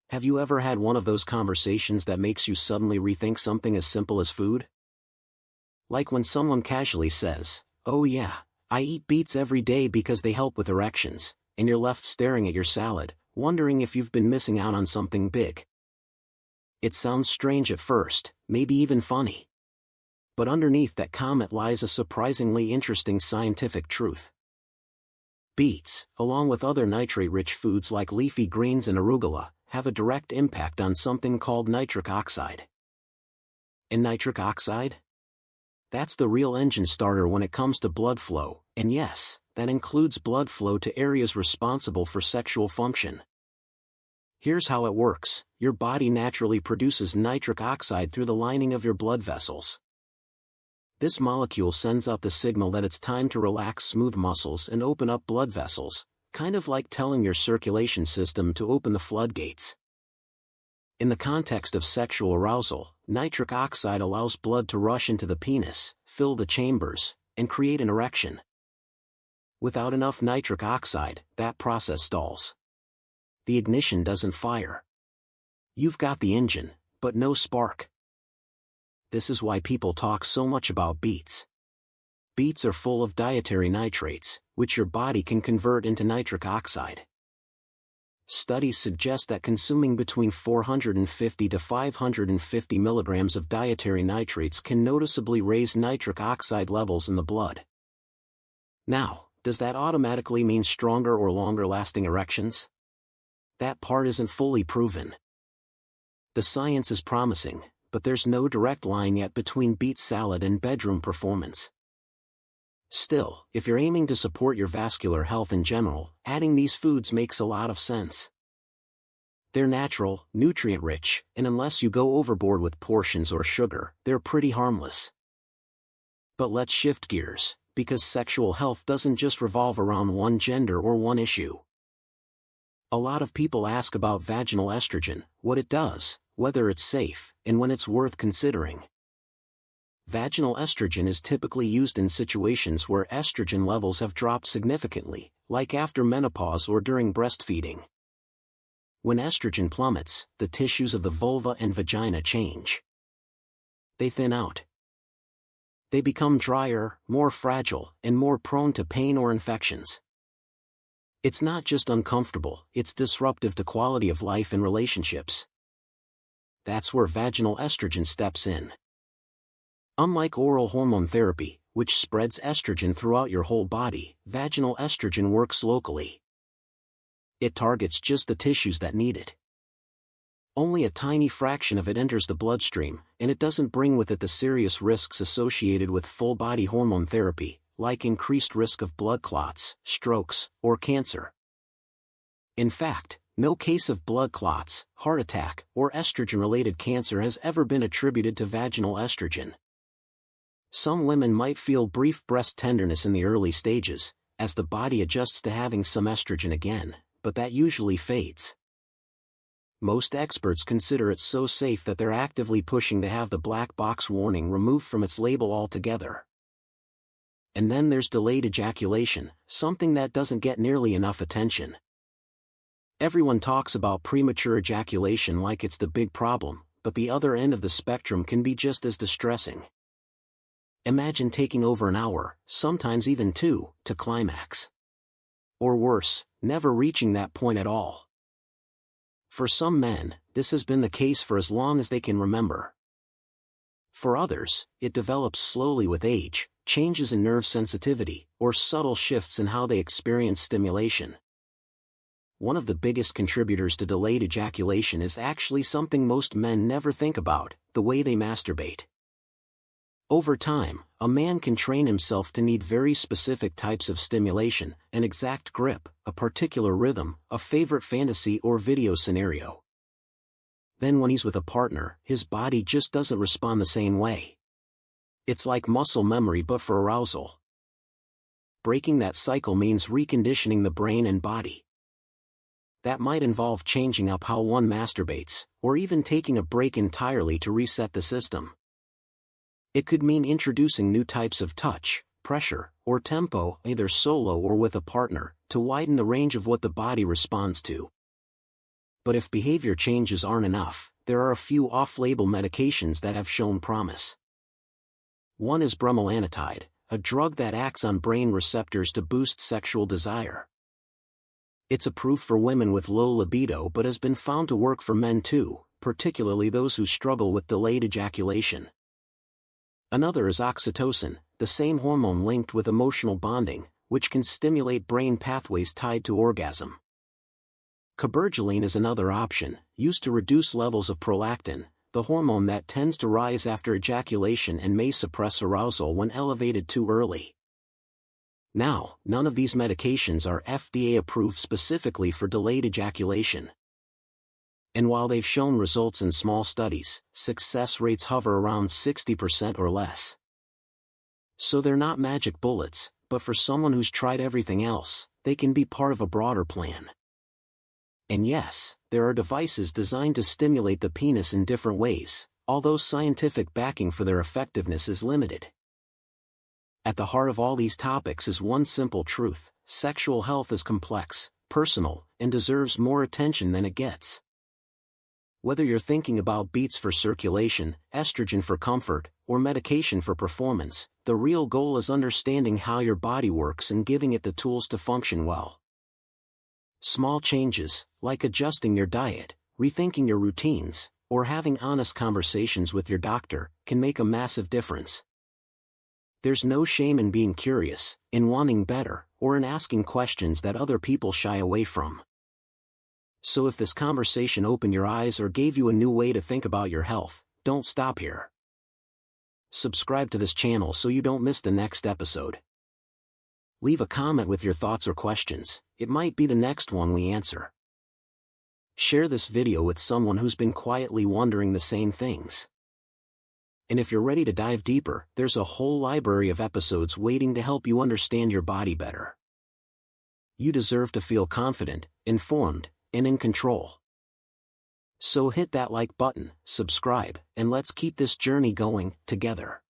Have you ever had one of those conversations that makes you suddenly rethink something as simple as food? Like when someone casually says, "Oh yeah, I eat beets every day because they help with erections," and you're left staring at your salad, wondering if you've been missing out on something big. It sounds strange at first, maybe even funny. But underneath that comment lies a surprisingly interesting scientific truth. Beets, along with other nitrate-rich foods like leafy greens and arugula, have a direct impact on something called nitric oxide. And nitric oxide? That's the real engine starter when it comes to blood flow, and yes, that includes blood flow to areas responsible for sexual function. Here's how it works: your body naturally produces nitric oxide through the lining of your blood vessels. This molecule sends out the signal that it's time to relax smooth muscles and open up blood vessels, kind of like telling your circulation system to open the floodgates. In the context of sexual arousal, nitric oxide allows blood to rush into the penis, fill the chambers, and create an erection. Without enough nitric oxide, that process stalls. The ignition doesn't fire. You've got the engine, but no spark. This is why people talk so much about beets. Beets are full of dietary nitrates, which your body can convert into nitric oxide. Studies suggest that consuming between 450 to 550 milligrams of dietary nitrates can noticeably raise nitric oxide levels in the blood. Now, does that automatically mean stronger or longer-lasting erections? That part isn't fully proven. The science is promising, but there's no direct line yet between beet salad and bedroom performance. Still, if you're aiming to support your vascular health in general, adding these foods makes a lot of sense. They're natural, nutrient-rich, and unless you go overboard with portions or sugar, they're pretty harmless. But let's shift gears, because sexual health doesn't just revolve around one gender or one issue. A lot of people ask about vaginal estrogen, what it does, whether it's safe, and when it's worth considering. Vaginal estrogen is typically used in situations where estrogen levels have dropped significantly, like after menopause or during breastfeeding. When estrogen plummets, the tissues of the vulva and vagina change. They thin out. They become drier, more fragile, and more prone to pain or infections. It's not just uncomfortable, it's disruptive to quality of life and relationships. That's where vaginal estrogen steps in. Unlike oral hormone therapy, which spreads estrogen throughout your whole body, vaginal estrogen works locally. It targets just the tissues that need it. Only a tiny fraction of it enters the bloodstream, and it doesn't bring with it the serious risks associated with full-body hormone therapy, like increased risk of blood clots, strokes, or cancer. In fact, no case of blood clots, heart attack, or estrogen-related cancer has ever been attributed to vaginal estrogen. Some women might feel brief breast tenderness in the early stages, as the body adjusts to having some estrogen again, but that usually fades. Most experts consider it so safe that they're actively pushing to have the black box warning removed from its label altogether. And then there's delayed ejaculation, something that doesn't get nearly enough attention. Everyone talks about premature ejaculation like it's the big problem, but the other end of the spectrum can be just as distressing. Imagine taking over an hour, sometimes even 2, to climax. Or worse, never reaching that point at all. For some men, this has been the case for as long as they can remember. For others, it develops slowly with age, changes in nerve sensitivity, or subtle shifts in how they experience stimulation. One of the biggest contributors to delayed ejaculation is actually something most men never think about: the way they masturbate. Over time, a man can train himself to need very specific types of stimulation, an exact grip, a particular rhythm, a favorite fantasy or video scenario. Then when he's with a partner, his body just doesn't respond the same way. It's like muscle memory but for arousal. Breaking that cycle means reconditioning the brain and body. That might involve changing up how one masturbates, or even taking a break entirely to reset the system. It could mean introducing new types of touch, pressure, or tempo, either solo or with a partner, to widen the range of what the body responds to. But if behavior changes aren't enough, there are a few off-label medications that have shown promise. One is bremelanotide, a drug that acts on brain receptors to boost sexual desire. It's approved for women with low libido but has been found to work for men too, particularly those who struggle with delayed ejaculation. Another is oxytocin, the same hormone linked with emotional bonding, which can stimulate brain pathways tied to orgasm. Cabergoline is another option, used to reduce levels of prolactin, the hormone that tends to rise after ejaculation and may suppress arousal when elevated too early. Now, none of these medications are FDA approved specifically for delayed ejaculation. And while they've shown results in small studies, success rates hover around 60% or less. So they're not magic bullets, but for someone who's tried everything else, they can be part of a broader plan. And yes, there are devices designed to stimulate the penis in different ways, although scientific backing for their effectiveness is limited. At the heart of all these topics is one simple truth: sexual health is complex, personal, and deserves more attention than it gets. Whether you're thinking about Beets for circulation, estrogen for comfort, or medication for performance, the real goal is understanding how your body works and giving it the tools to function well. Small changes, like adjusting your diet, rethinking your routines, or having honest conversations with your doctor, can make a massive difference. There's no shame in being curious, in wanting better, or in asking questions that other people shy away from. So if this conversation opened your eyes or gave you a new way to think about your health, don't stop here. Subscribe to this channel so you don't miss the next episode. Leave a comment with your thoughts or questions, it might be the next one we answer. Share this video with someone who's been quietly wondering the same things. And if you're ready to dive deeper, there's a whole library of episodes waiting to help you understand your body better. You deserve to feel confident, informed, and in control. So hit that like button, subscribe, and let's keep this journey going, together.